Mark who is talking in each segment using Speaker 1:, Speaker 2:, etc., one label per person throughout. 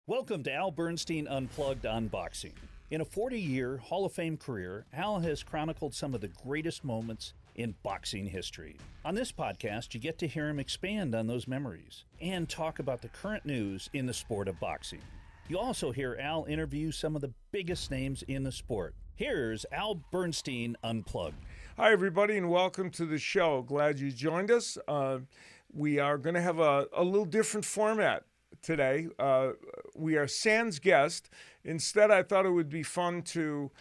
Speaker 1: Welcome to Al Bernstein Unplugged Unboxing. In a 40-year Hall of Fame career, Al has chronicled some of the greatest moments in boxing history. On this podcast, you get to hear him expand on those memories and talk about the current news in the sport of boxing. You also hear Al interview some of the biggest names in the sport. Here's Al Bernstein Unplugged.
Speaker 2: Hi, everybody, and welcome to the show. Glad you joined us. We are going to have a little different format today. We are sans guest. Instead, I thought it would be fun to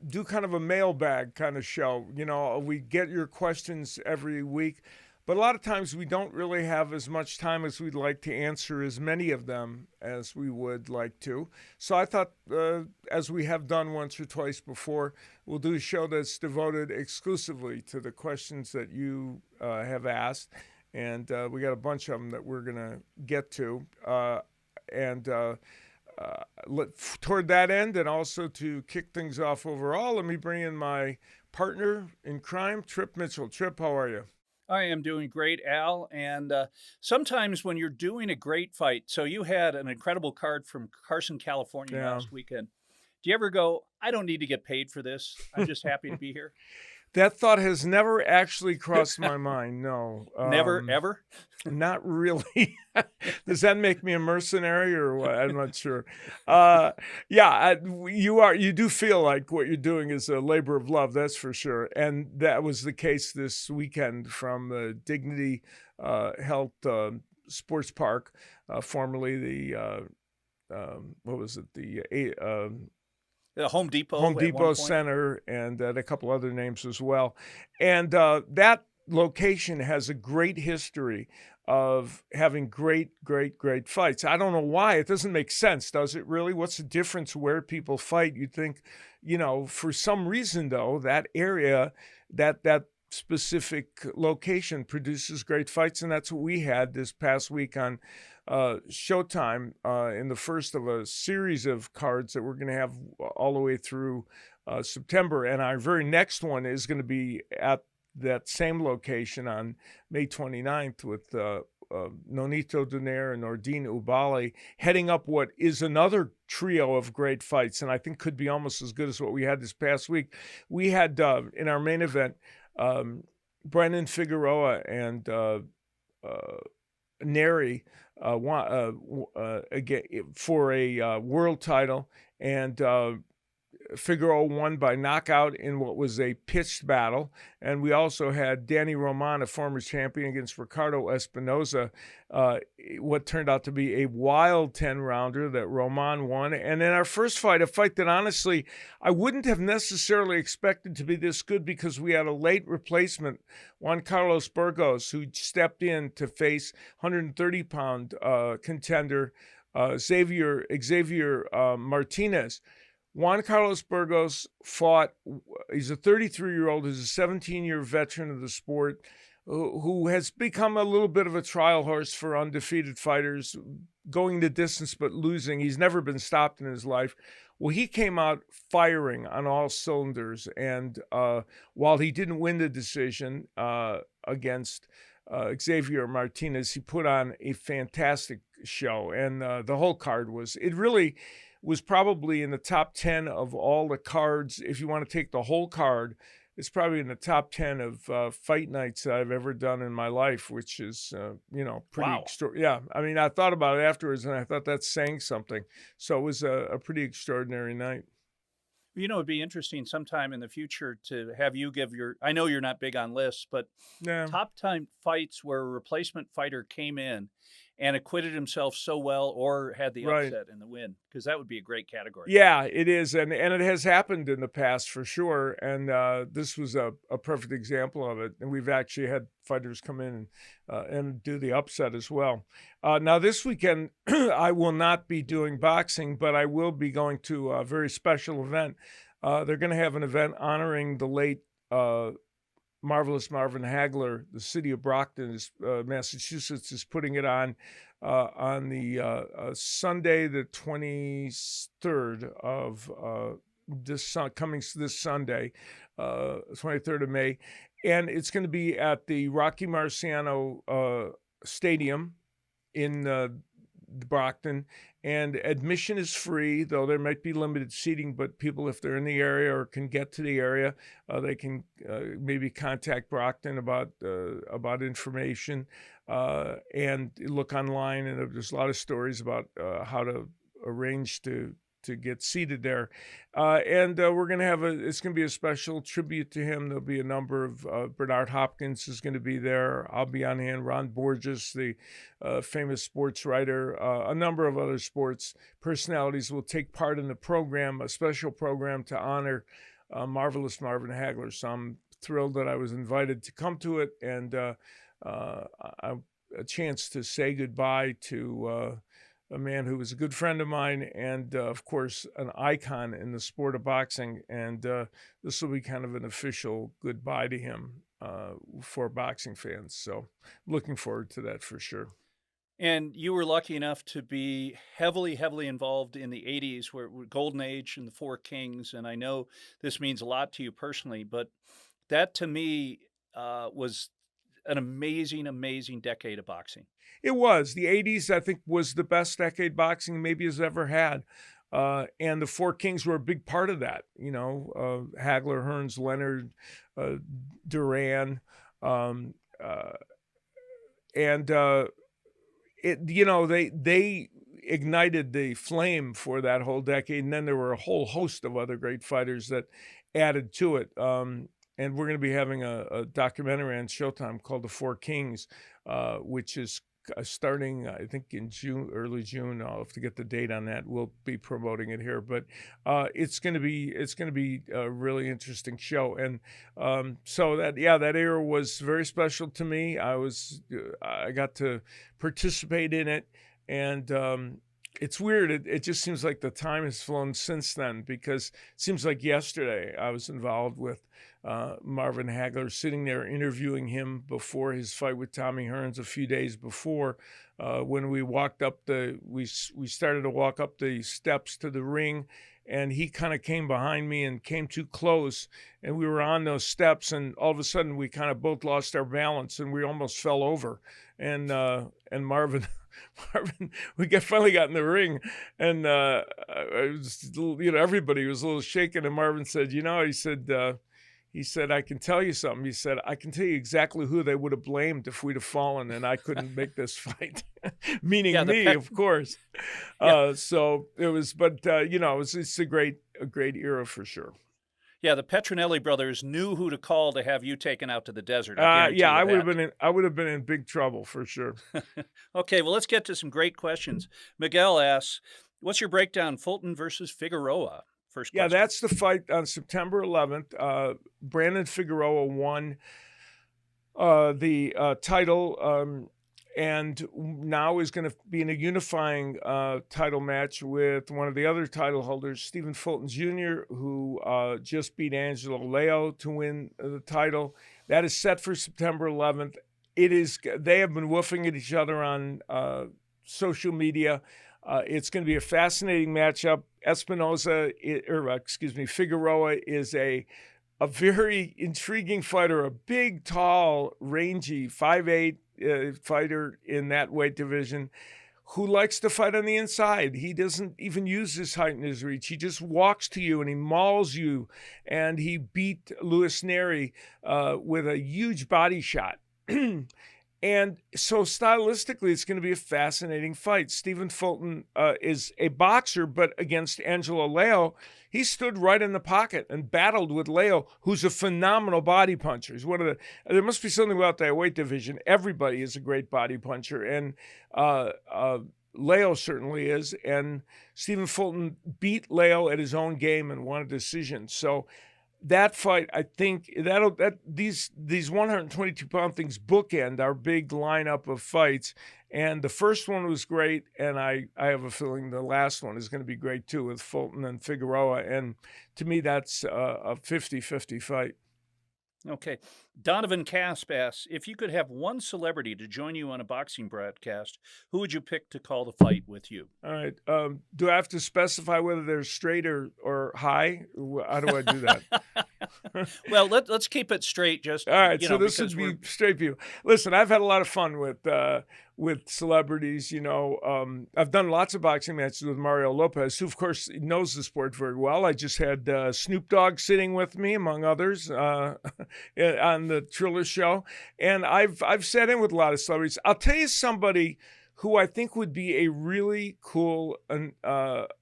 Speaker 2: do kind of a mailbag kind of show. You know, we get your questions every week, but a lot of times we don't really have as much time as we'd like to answer as many of them as we would like to. So I thought, as we have done once or twice before, we'll do a show that's devoted exclusively to the questions that you have asked. And we got a bunch of them that we're going to get to. Toward that end, and also to kick things off overall, let me bring in my partner in crime, Trip Mitchell. Trip, how are you?
Speaker 1: I am doing great, Al. And sometimes when you're doing a great fight, so you had an incredible card from Carson, California last weekend. Do you ever go, I don't need to get paid for this. I'm just happy to be here?
Speaker 2: That thought has never actually crossed my mind, no.
Speaker 1: Never, ever?
Speaker 2: Not really. Does that make me a mercenary or what? I'm not sure. You do feel like what you're doing is a labor of love, that's for sure. And that was the case this weekend from the Dignity Health Sports Park, formerly the, what was it,
Speaker 1: The Home Depot
Speaker 2: Center, and a couple other names as well. And that location has a great history of having great fights. I don't know why. It doesn't make sense, does it really? What's the difference where people fight? You'd think, you know, for some reason, though, that area, that specific location produces great fights, and that's what we had this past week on Showtime in the first of a series of cards that we're going to have all the way through September. And our very next one is going to be at that same location on May 29th with Nonito Donaire and Nordine Ubali heading up what is another trio of great fights, and I think could be almost as good as what we had this past week. We had in our main event Brandon Figueroa and Neri again for a world title, and Figueroa won by knockout in what was a pitched battle. And we also had Danny Roman, a former champion, against Ricardo Espinoza, what turned out to be a wild 10-rounder that Roman won. And in our first fight, a fight that honestly I wouldn't have necessarily expected to be this good, because we had a late replacement, Juan Carlos Burgos, who stepped in to face 130-pound contender Xavier Martinez. Juan Carlos Burgos fought, he's a 33-year-old, who's a 17-year veteran of the sport, who has become a little bit of a trial horse for undefeated fighters, going the distance but losing. He's never been stopped in his life. Well, he came out firing on all cylinders, and while he didn't win the decision against Xavier Martinez, he put on a fantastic show, and the whole card was probably in the top 10 of all the cards. If you want to take the whole card, it's probably in the top 10 of fight nights that I've ever done in my life, which is, pretty extraordinary. Yeah, I mean, I thought about it afterwards, and I thought that's saying something. So it was a pretty extraordinary night.
Speaker 1: You know, it'd be interesting sometime in the future to have you give I know you're not big on lists, but top 10 fights where a replacement fighter came in and acquitted himself so well or had the upset in the win, because that would be a great category.
Speaker 2: Yeah, it is, and it has happened in the past for sure, and this was a perfect example of it, and we've actually had fighters come in and do the upset as well. Now, this weekend, I will not be doing boxing, but I will be going to a very special event. They're going to have an event honoring the late Marvelous Marvin Hagler. The city of Brockton, Massachusetts, is putting it on the Sunday, the 23rd of this Sunday, 23rd of May, and it's going to be at the Rocky Marciano Stadium in Brockton, and admission is free, though there might be limited seating, but people, if they're in the area or can get to the area, they can maybe contact Brockton about information and look online, and there's a lot of stories about how to arrange to get seated there. And we're going to have it's going to be a special tribute to him. There'll be a number of, Bernard Hopkins is going to be there. I'll be on hand. Ron Borges, the famous sports writer, a number of other sports personalities will take part in the program, a special program to honor marvelous Marvin Hagler. So I'm thrilled that I was invited to come to it, and a chance to say goodbye to a man who was a good friend of mine and, of course, an icon in the sport of boxing. And this will be kind of an official goodbye to him for boxing fans. So looking forward to that for sure.
Speaker 1: And you were lucky enough to be heavily, heavily involved in the 80s, where Golden Age and the Four Kings. And I know this means a lot to you personally, but that to me was an amazing, amazing decade of boxing.
Speaker 2: It was. The 80s, I think, was the best decade boxing maybe has ever had. And the Four Kings were a big part of that. You know, Hagler, Hearns, Leonard, Duran. They ignited the flame for that whole decade. And then there were a whole host of other great fighters that added to it. And we're going to be having a documentary on Showtime called The Four Kings, which is starting, I think, in June, early June. I'll have to get the date on that. We'll be promoting it here, but it's going to be a really interesting show. And so that era was very special to me. I got to participate in it, and it's weird. It just seems like the time has flown since then, because it seems like yesterday I was involved with Marvin Hagler, sitting there interviewing him before his fight with Tommy Hearns a few days before, when we started to walk up the steps to the ring, and he kind of came behind me and came too close, and we were on those steps, and all of a sudden we kind of both lost our balance and we almost fell over, and Marvin, we finally got in the ring, and everybody was a little shaken, and Marvin said, he said, I can tell you something. He said, I can tell you exactly who they would have blamed if we'd have fallen and I couldn't make this fight. Meaning me, of course. Yeah. So it was, but it's a great era for sure.
Speaker 1: Yeah, the Petronelli brothers knew who to call to have you taken out to the desert.
Speaker 2: I would have been in big trouble for sure.
Speaker 1: Okay, well, let's get to some great questions. Miguel asks, what's your breakdown, Fulton versus Figueroa? First question.
Speaker 2: Yeah, that's the fight on September 11th. Brandon Figueroa won the title, and now is going to be in a unifying title match with one of the other title holders, Stephen Fulton Jr., who just beat Angelo Leo to win the title. That is set for September 11th. They have been woofing at each other on social media. It's going to be a fascinating matchup. Figueroa is a very intriguing fighter, a big, tall, rangy, 5'8" fighter in that weight division, who likes to fight on the inside. He doesn't even use his height and his reach. He just walks to you and he mauls you. And he beat Louis Neri with a huge body shot. And so stylistically, it's going to be a fascinating fight. Stephen Fulton is a boxer, but against Angelo Leo, he stood right in the pocket and battled with Leo, who's a phenomenal body puncher. He's there must be something about that weight division. Everybody is a great body puncher, and Leo certainly is. And Stephen Fulton beat Leo at his own game and won a decision. So that fight, I think these 122-pound things bookend our big lineup of fights. And the first one was great, and I have a feeling the last one is going to be great too, with Fulton and Figueroa. And to me, that's a 50-50 fight.
Speaker 1: Okay. Donovan Casp asks, if you could have one celebrity to join you on a boxing broadcast, who would you pick to call the fight with you?
Speaker 2: All right. Do I have to specify whether they're straight or high? How do I do that?
Speaker 1: Well, let's keep it straight. Just
Speaker 2: All right,
Speaker 1: you
Speaker 2: so
Speaker 1: know,
Speaker 2: this
Speaker 1: because
Speaker 2: would
Speaker 1: we're
Speaker 2: be straight view. Listen, I've had a lot of fun with celebrities. I've done lots of boxing matches with Mario Lopez, who of course knows the sport very well. I just had Snoop Dogg sitting with me, among others, on the Triller show, and I've sat in with a lot of celebrities. I'll tell you somebody who I think would be a really cool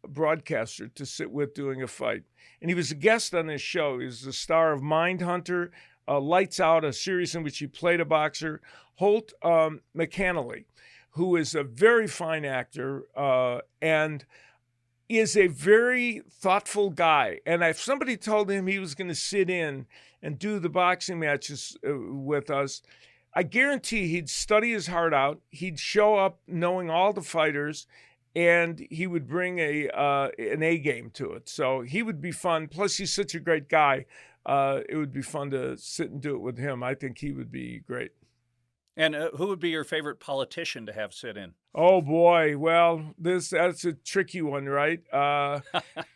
Speaker 2: broadcaster to sit with doing a fight. And he was a guest on this show. He was the star of Mindhunter, Lights Out, a series in which he played a boxer, Holt McCannally, who is a very fine actor and is a very thoughtful guy. And if somebody told him he was going to sit in and do the boxing matches with us, I guarantee he'd study his heart out. He'd show up knowing all the fighters, and he would bring an A game to it. So he would be fun. Plus, he's such a great guy. It would be fun to sit and do it with him. I think he would be great.
Speaker 1: And who would be your favorite politician to have sit in?
Speaker 2: Oh boy, well, that's a tricky one, right?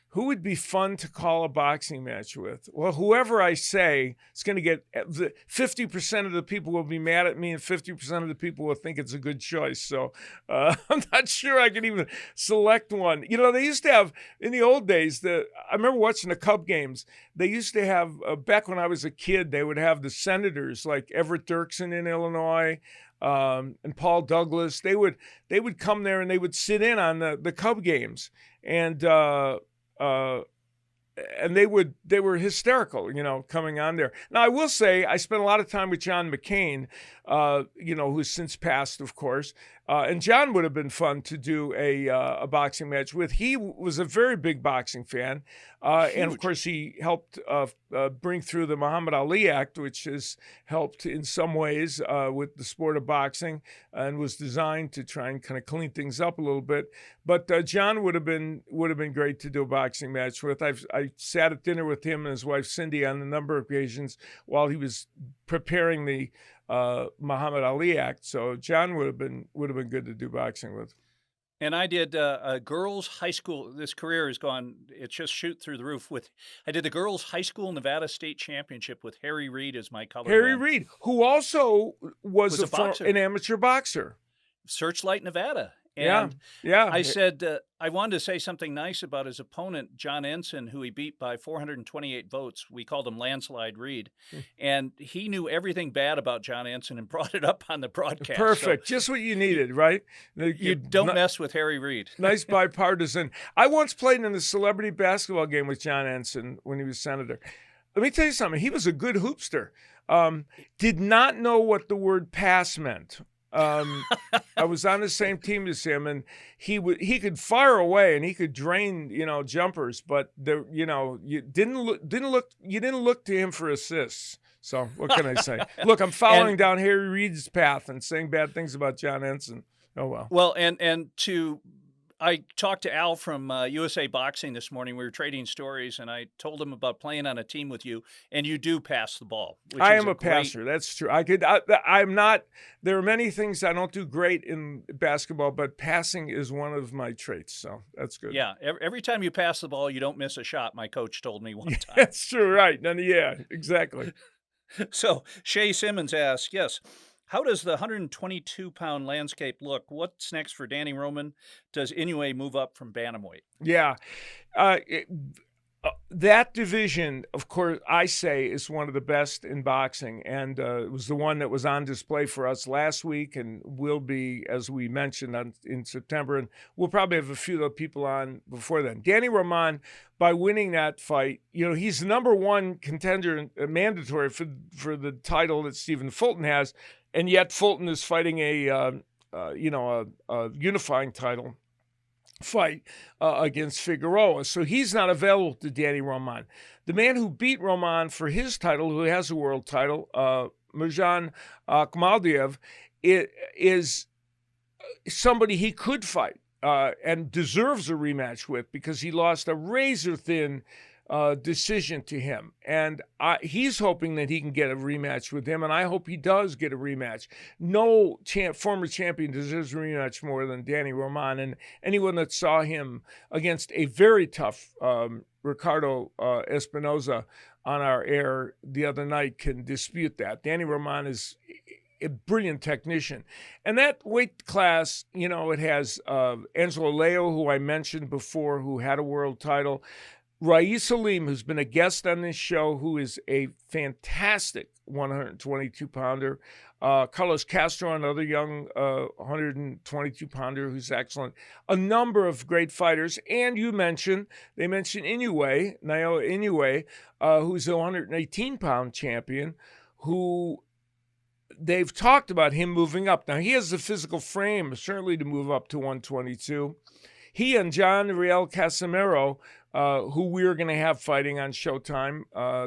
Speaker 2: Who would be fun to call a boxing match with? Well, whoever I say, it's going to get 50% of the people will be mad at me, and 50% of the people will think it's a good choice. So I'm not sure I can even select one. They used to have in the old days. I remember watching the Cub games. They used to have back when I was a kid. They would have the senators like Everett Dirksen in Illinois. And Paul Douglas. They would come there and they would sit in on the Cub games, and they were hysterical, coming on there. Now, I will say I spent a lot of time with John McCain, who's since passed, of course. And John would have been fun to do a boxing match with. He was a very big boxing fan. And, of course, he helped bring through the Muhammad Ali Act, which has helped in some ways with the sport of boxing and was designed to try and kind of clean things up a little bit. But John would have been great to do a boxing match with. I sat at dinner with him and his wife Cindy on a number of occasions while he was preparing the Muhammad Ali Act. So John would have been good to do boxing with.
Speaker 1: And I did a girls' high school. This career has gone, it's just shoot through the roof. I did the girls' high school Nevada State Championship with Harry Reid as my color.
Speaker 2: Harry Reid, who also was an amateur boxer.
Speaker 1: Searchlight, Nevada.
Speaker 2: And
Speaker 1: I said, I wanted to say something nice about his opponent, John Ensign, who he beat by 428 votes. We called him Landslide Reid. And he knew everything bad about John Ensign and brought it up on the broadcast.
Speaker 2: Perfect. So just what you needed, right?
Speaker 1: You don't mess with Harry Reid.
Speaker 2: Nice bipartisan. I once played in a celebrity basketball game with John Ensign when he was senator. Let me tell you something. He was a good hoopster. Did not know what the word pass meant. I was on the same team as him, and he could fire away and he could drain, jumpers, but you didn't look to him for assists. So what can I say? Look, I'm following down Harry Reid's path and saying bad things about John Ensign. Oh well.
Speaker 1: Well, I talked to Al from USA Boxing this morning. We were trading stories, and I told him about playing on a team with you, and you do pass the ball.
Speaker 2: I am a passer. That's true. I'm not. There are many things I don't do great in basketball, but passing is one of my traits, so that's good.
Speaker 1: Yeah. Every time you pass the ball, you don't miss a shot, my coach told me one time.
Speaker 2: That's true, right. Yeah, exactly.
Speaker 1: So Shay Simmons asks, yes, how does the 122-pound landscape look? What's next for Danny Roman? Does Inoue move up from bantamweight?
Speaker 2: Yeah. That division, of course, I say is one of the best in boxing, and it was the one that was on display for us last week and will be, as we mentioned, in September, and we'll probably have a few other people on before then. Danny Roman, by winning that fight, he's the number one contender, mandatory for the title that Stephen Fulton has, and yet Fulton is fighting a unifying title fight against Figueroa. So he's not available to Danny Roman. The man who beat Roman for his title, who has a world title, Mirjan Akhmaldiev, is somebody he could fight and deserves a rematch with, because he lost a razor-thin decision to him. And he's hoping that he can get a rematch with him, and I hope he does get a rematch. No former champion deserves a rematch more than Danny Roman, and anyone that saw him against a very tough Ricardo Espinoza on our air the other night can dispute that. Danny Roman is a brilliant technician. And that weight class, it has Angelo Leo, who I mentioned before, who had a world title. Rais Salim, who's been a guest on this show, who is a fantastic 122-pounder. Carlos Castro, another young 122-pounder who's excellent. A number of great fighters. And they mentioned Naoya Inoue, who's a 118-pound champion, who they've talked about him moving up. Now, he has the physical frame, certainly, to move up to 122. He and John Riel Casimiro, who we're going to have fighting on Showtime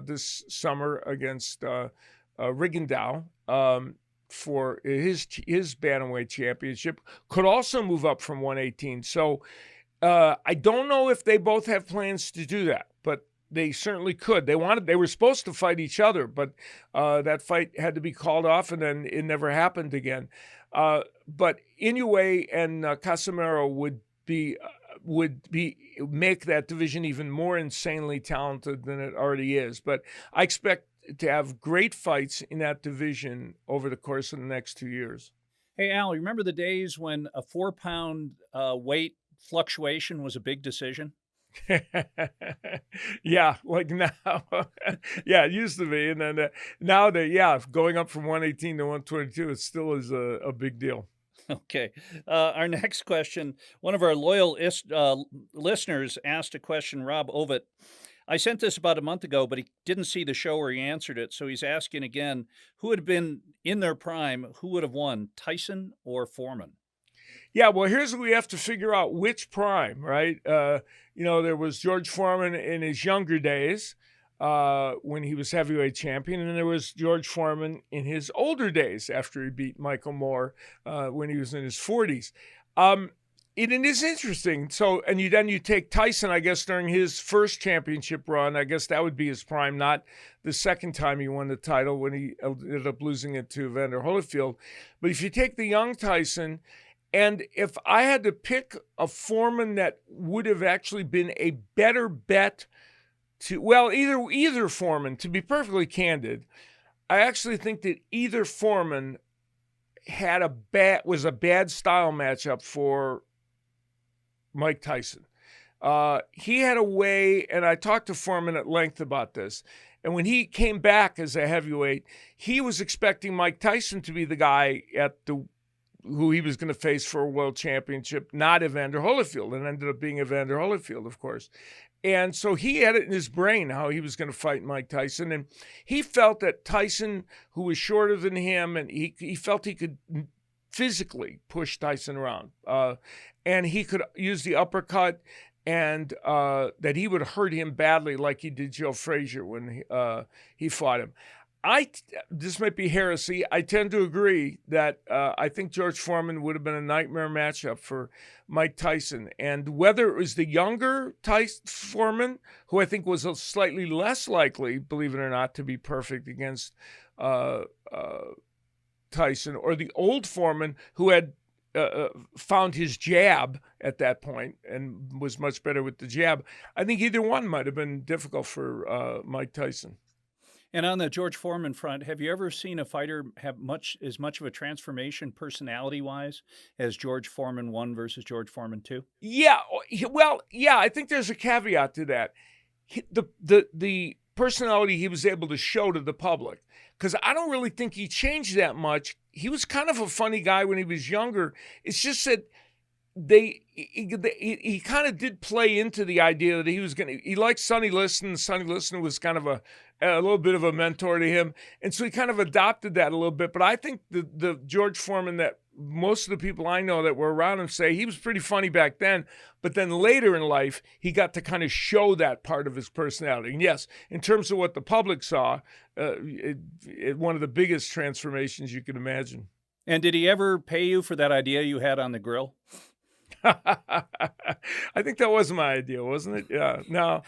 Speaker 2: this summer against Rigondeaux for his bantamweight championship, could also move up from 118. So I don't know if they both have plans to do that, but they certainly could. They were supposed to fight each other, but that fight had to be called off, and then it never happened again. But Inoue and Casimiro would make that division even more insanely talented than it already is. But I expect to have great fights in that division over the course of the next 2 years.
Speaker 1: Hey, Al, you remember the days when a 4-pound weight fluctuation was a big decision?
Speaker 2: Yeah, like now. Yeah, it used to be. And then now going up from 118 to 122, it still is a big deal.
Speaker 1: Okay. Our next question, one of our loyal listeners asked a question, Rob Ovitt. I sent this about a month ago, but he didn't see the show where he answered it. So he's asking again, who had been in their prime, who would have won, Tyson or Foreman?
Speaker 2: Yeah, well, here's what we have to figure out, which prime, right? There was George Foreman in his younger days when he was heavyweight champion, and there was George Foreman in his older days after he beat Michael Moore when he was in his 40s. It is interesting. So, and then you take Tyson, I guess, during his first championship run. I guess that would be his prime, not the second time he won the title when he ended up losing it to Evander Holyfield. But if you take the young Tyson, and if I had to pick a Foreman that would have actually been a better bet either Foreman, to be perfectly candid, I actually think that either Foreman was a bad style matchup for Mike Tyson. He had a way, and I talked to Foreman at length about this, and when he came back as a heavyweight, he was expecting Mike Tyson to be the guy who he was going to face for a world championship, not Evander Holyfield, and ended up being Evander Holyfield, of course. And so he had it in his brain how he was going to fight Mike Tyson, and he felt that Tyson, who was shorter than him, and he felt he could physically push Tyson around, and he could use the uppercut, and that he would hurt him badly like he did Joe Frazier when he fought him. This might be heresy. I tend to agree that I think George Foreman would have been a nightmare matchup for Mike Tyson. And whether it was the younger Foreman, who I think was slightly less likely, believe it or not, to be perfect against Tyson, or the old Foreman who had found his jab at that point and was much better with the jab, I think either one might have been difficult for Mike Tyson.
Speaker 1: And on the George Foreman front, have you ever seen a fighter have as much of a transformation personality-wise as George Foreman 1 versus George Foreman 2?
Speaker 2: Yeah, well, yeah, I think there's a caveat to that. The personality he was able to show to the public, because I don't really think he changed that much. He was kind of a funny guy when he was younger. It's just that he kind of did play into the idea that he liked Sonny Liston. Sonny Liston was kind of a little bit of a mentor to him, and so he kind of adopted that a little bit. But I think the George Foreman that most of the people I know that were around him say he was pretty funny back then, but then later in life he got to kind of show that part of his personality. And yes, in terms of what the public saw, one of the biggest transformations you could imagine.
Speaker 1: And did he ever pay you for that idea you had on the grill?
Speaker 2: I think that was my idea, wasn't it? Yeah. No,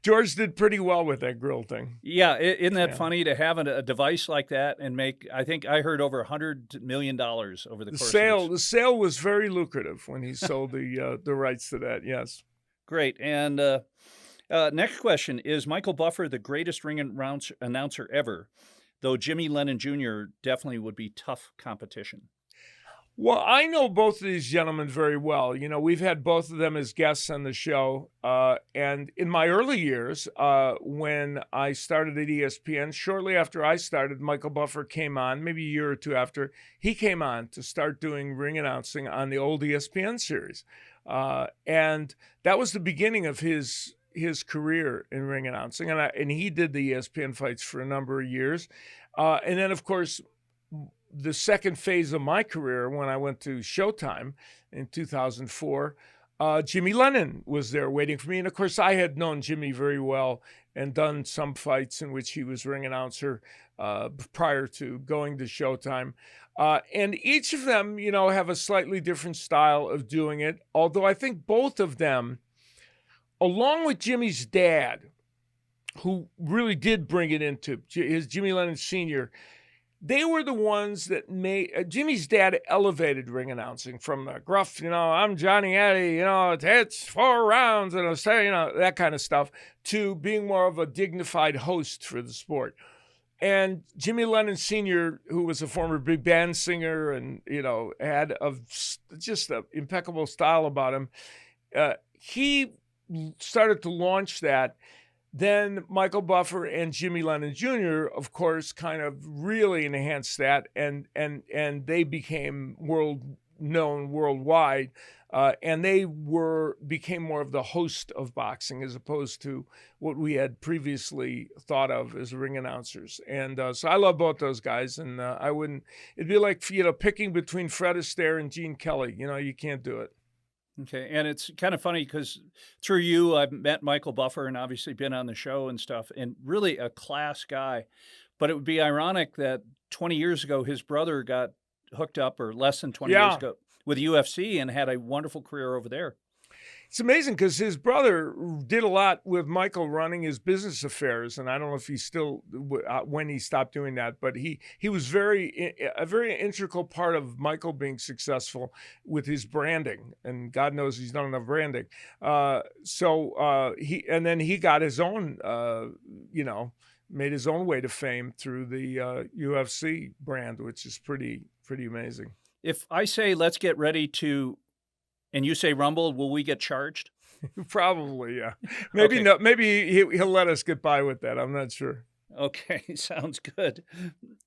Speaker 2: George did pretty well with that grill thing.
Speaker 1: Yeah, isn't that
Speaker 2: Yeah.
Speaker 1: funny to have a device like that and make? I think I heard over $100 million over the
Speaker 2: The
Speaker 1: course of
Speaker 2: sale,
Speaker 1: its.
Speaker 2: the sale was very lucrative when he sold the rights to that. Yes.
Speaker 1: Great. And next question: is Michael Buffer the greatest ring announcer ever? Though Jimmy Lennon Jr. definitely would be tough competition.
Speaker 2: Well, I know both of these gentlemen very well. You know, we've had both of them as guests on the show. And in my early years, when I started at ESPN, shortly after I started, Michael Buffer came on, maybe a year or two after, he came on to start doing ring announcing on the old ESPN series. And that was the beginning of his career in ring announcing. And he did the ESPN fights for a number of years. And then, of course, the second phase of my career, when I went to Showtime in 2004, Jimmy Lennon was there waiting for me. And of course, I had known Jimmy very well and done some fights in which he was ring announcer prior to going to Showtime. And each of them, you know, have a slightly different style of doing it. Although I think both of them, along with Jimmy's dad, who really did bring it into his Jimmy Lennon Sr., they were the ones that made Jimmy's dad elevated ring announcing from the gruff, you know, I'm Johnny Eddie, you know, it's 4 rounds, and I'll say, you know, that kind of stuff, to being more of a dignified host for the sport. And Jimmy Lennon Sr., who was a former big band singer and, you know, had just an impeccable style about him, he started to launch that. Then Michael Buffer and Jimmy Lennon Jr., of course, kind of really enhanced that, and they became known worldwide, and they became more of the host of boxing as opposed to what we had previously thought of as ring announcers. And so I love both those guys, and I wouldn't. It'd be like, you know, picking between Fred Astaire and Gene Kelly. You know, you can't do it.
Speaker 1: Okay, and it's kind of funny because through you, I've met Michael Buffer and obviously been on the show and stuff, and really a class guy. But it would be ironic that 20 years ago, his brother got hooked up, or less than 20 years ago, with UFC and had a wonderful career over there.
Speaker 2: It's amazing because his brother did a lot with Michael running his business affairs, and I don't know if he still when he stopped doing that, but he was a very integral part of Michael being successful with his branding, and God knows he's done enough branding. He got his own, made his own way to fame through the UFC brand, which is pretty amazing.
Speaker 1: If I say let's get ready to. And you say Rumble, will we get charged?
Speaker 2: Probably, yeah. Maybe
Speaker 1: Okay.
Speaker 2: no. Maybe he'll let us get by with that. I'm not sure.
Speaker 1: Okay, sounds good.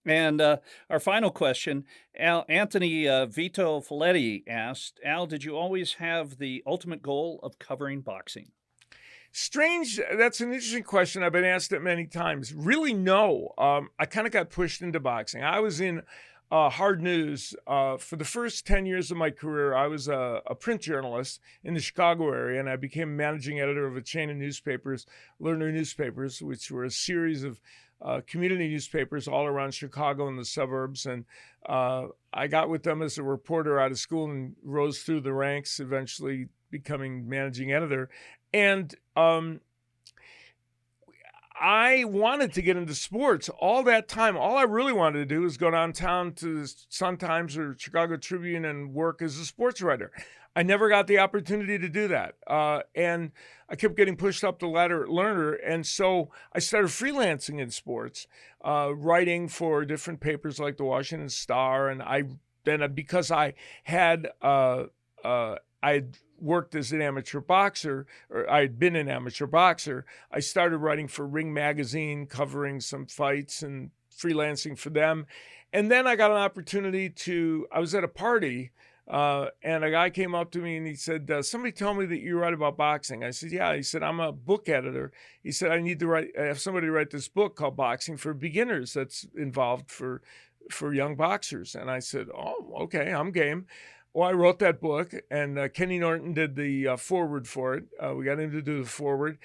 Speaker 1: And our final question, Anthony Vito Folletti asked, Al, did you always have the ultimate goal of covering boxing?
Speaker 2: Strange. That's an interesting question. I've been asked it many times. Really, no. I kind of got pushed into boxing. I was in hard news. For the first 10 years of my career, I was a print journalist in the Chicago area, and I became managing editor of a chain of newspapers, Lerner Newspapers, which were a series of community newspapers all around Chicago and the suburbs. And I got with them as a reporter out of school and rose through the ranks, eventually becoming managing editor. And I wanted to get into sports all that time. All I really wanted to do was go downtown to the Sun-Times or Chicago Tribune and work as a sports writer. I never got the opportunity to do that. And I kept getting pushed up the ladder at Lerner. And so I started freelancing in sports, writing for different papers like the Washington Star. And because I had I'd worked as an amateur boxer, or I'd been an amateur boxer, I started writing for Ring Magazine, covering some fights and freelancing for them. And then I got an opportunity I was at a party, and a guy came up to me and he said, somebody told me that you write about boxing. I said, yeah. He said, I'm a book editor. He said, I need to have somebody write this book called Boxing for Beginners that's involved for young boxers. And I said, oh, okay, I'm game. Well, I wrote that book, and Kenny Norton did the foreword for it. We got him to do the foreword.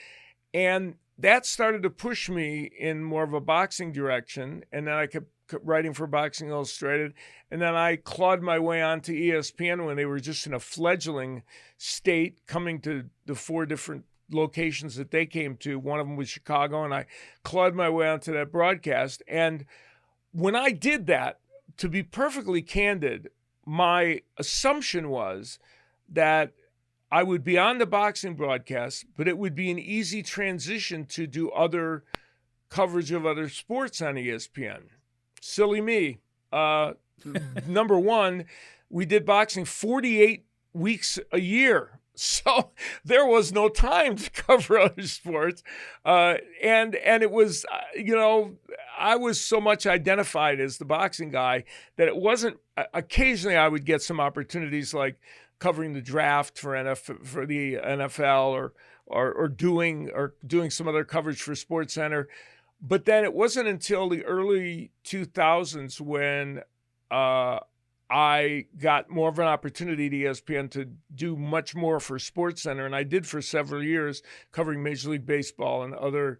Speaker 2: And that started to push me in more of a boxing direction. And then I kept writing for Boxing Illustrated. And then I clawed my way onto ESPN when they were just in a fledgling state, coming to the 4 different locations that they came to. One of them was Chicago, and I clawed my way onto that broadcast. And when I did that, to be perfectly candid, my assumption was that I would be on the boxing broadcast, but it would be an easy transition to do other coverage of other sports on ESPN. Silly me. Number one, we did boxing 48 weeks a year. So there was no time to cover other sports. And it was, I was so much identified as the boxing guy that it wasn't, occasionally I would get some opportunities like covering the draft for the NFL or doing some other coverage for SportsCenter. But then it wasn't until the early 2000s when I got more of an opportunity at ESPN to do much more for SportsCenter, and I did for several years, covering Major League Baseball and other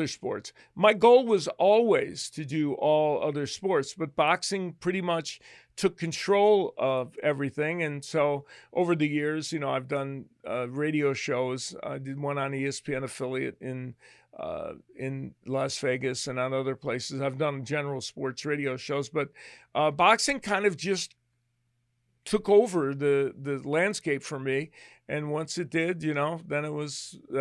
Speaker 2: sports. My goal was always to do all other sports, but boxing pretty much took control of everything. And so over the years, I've done radio shows. I did one on ESPN affiliate in Las Vegas and on other places. I've done general sports radio shows, but boxing kind of just took over the landscape for me. And once it did, then that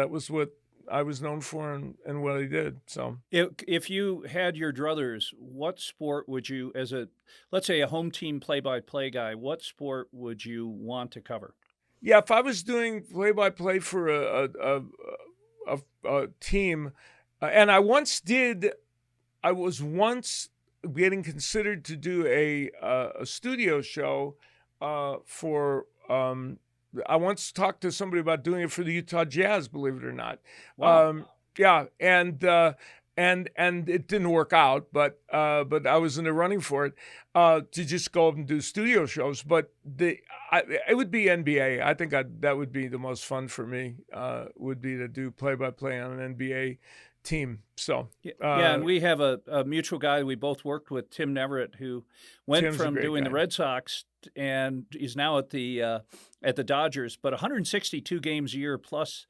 Speaker 2: was what I was known for and what I did. So
Speaker 1: if you had your druthers, what sport would you, as let's say a home team play-by-play guy, what sport would you want to cover?
Speaker 2: Yeah, if I was doing play-by-play for a team, and I was once getting considered to do a studio show for. I once talked to somebody about doing it for the Utah Jazz, believe it or not.
Speaker 1: Wow.
Speaker 2: Yeah, and it didn't work out, but I was in the running for it to just go up and do studio shows. But it would be NBA. I think that would be the most fun for me. Would be to do play-by-play on an NBA team. So
Speaker 1: and we have a mutual guy we both worked with, Tim Neverett, who went
Speaker 2: Tim's
Speaker 1: from doing the Red Sox and is now at the Dodgers, but 162 games a year plus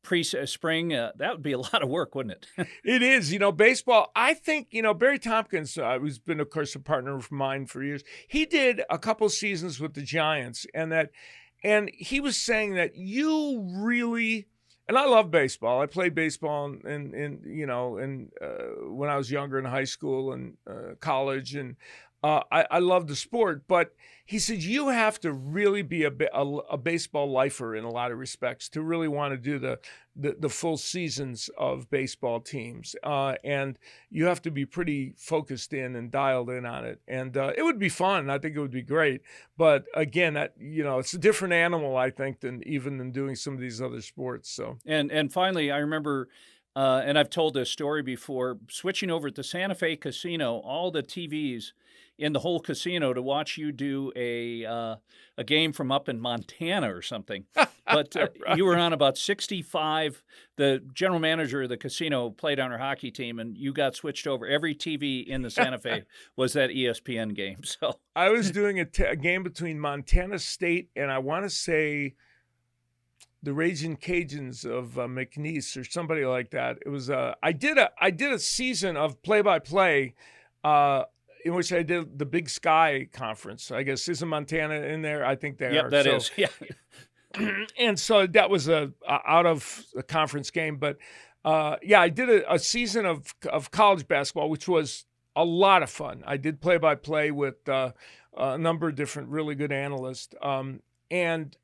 Speaker 1: pre-spring, that would be a lot of work, wouldn't it?
Speaker 2: It is. Baseball, I think, Barry Tompkins, who's been, of course, a partner of mine for years, he did a couple seasons with the Giants, and he was saying that you really. And I love baseball. I played baseball when I was younger in high school and college, and I love the sport. But he said you have to really be a baseball lifer in a lot of respects to really want to do the full seasons of baseball teams, and you have to be pretty focused in and dialed in on it. And it would be fun. I think it would be great. But again, it's a different animal, I think, than doing some of these other sports. So
Speaker 1: and finally, I remember. And I've told this story before, switching over at the Santa Fe Casino, all the TVs in the whole casino to watch you do a game from up in Montana or something. But right. You were on about 65. The general manager of the casino played on our hockey team, and you got switched over. Every TV in the Santa Fe was that ESPN game. So
Speaker 2: I was doing a game between Montana State and I want to say the Raging Cajuns of McNeese or somebody like that. It was I did a season of play-by-play in which I did the Big Sky Conference. I guess isn't Montana in there? I think they are.
Speaker 1: Yep, that is. Yeah.
Speaker 2: And so that was a out of a conference game, but I did a season of college basketball, which was a lot of fun. I did play-by-play with a number of different really good analysts, and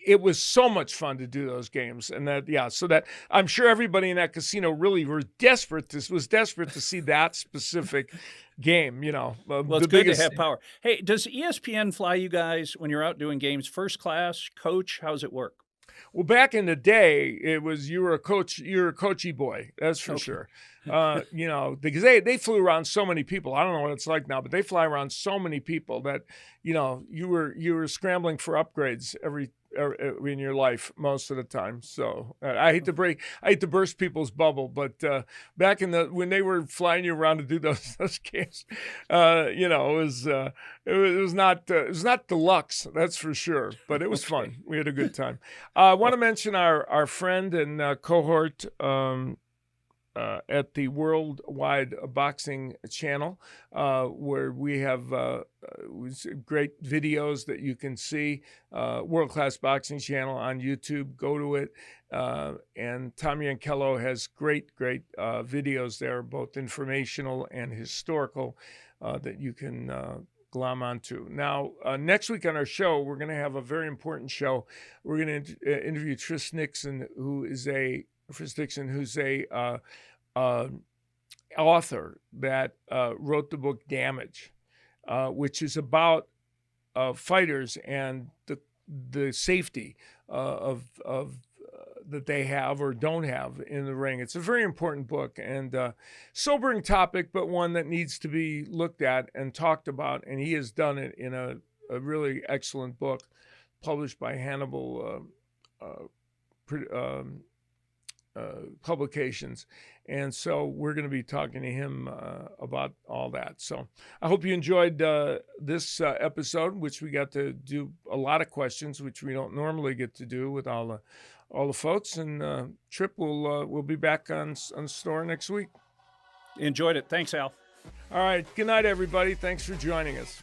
Speaker 2: it was so much fun to do those games. And so that I'm sure everybody in that casino really was desperate to see that specific game,
Speaker 1: Well, it's good to have power. Hey, does ESPN fly you guys when you're out doing games first class, coach? How's it work?
Speaker 2: Well, back in the day, it was you were a coachy boy, that's for sure. Because they flew around so many people. I don't know what it's like now, but they fly around so many people that, you were scrambling for upgrades in your life most of the time. So I hate to burst people's bubble, but back when they were flying you around to do those games, it was not deluxe, that's for sure, but it was fun. We had a good time. I want to mention our friend and cohort at the Worldwide Boxing Channel, where we have great videos that you can see. World Class Boxing Channel on YouTube. Go to it. And Tommy Ankello has great videos there, both informational and historical, that you can glom onto. Now, next week on our show, we're going to have a very important show. We're going to interview Tris Dixon, who's a author that wrote the book Damage, which is about fighters and the safety of that they have or don't have in the ring. It's a very important book and sobering topic, but one that needs to be looked at and talked about. And he has done it in a really excellent book published by Hannibal Publications. And so we're going to be talking to him about all that. So I hope you enjoyed this episode, which we got to do a lot of questions, which we don't normally get to do with all the folks. And Trip will be back on store next week.
Speaker 1: Enjoyed it. Thanks, Al.
Speaker 2: All right. Good night, everybody. Thanks for joining us.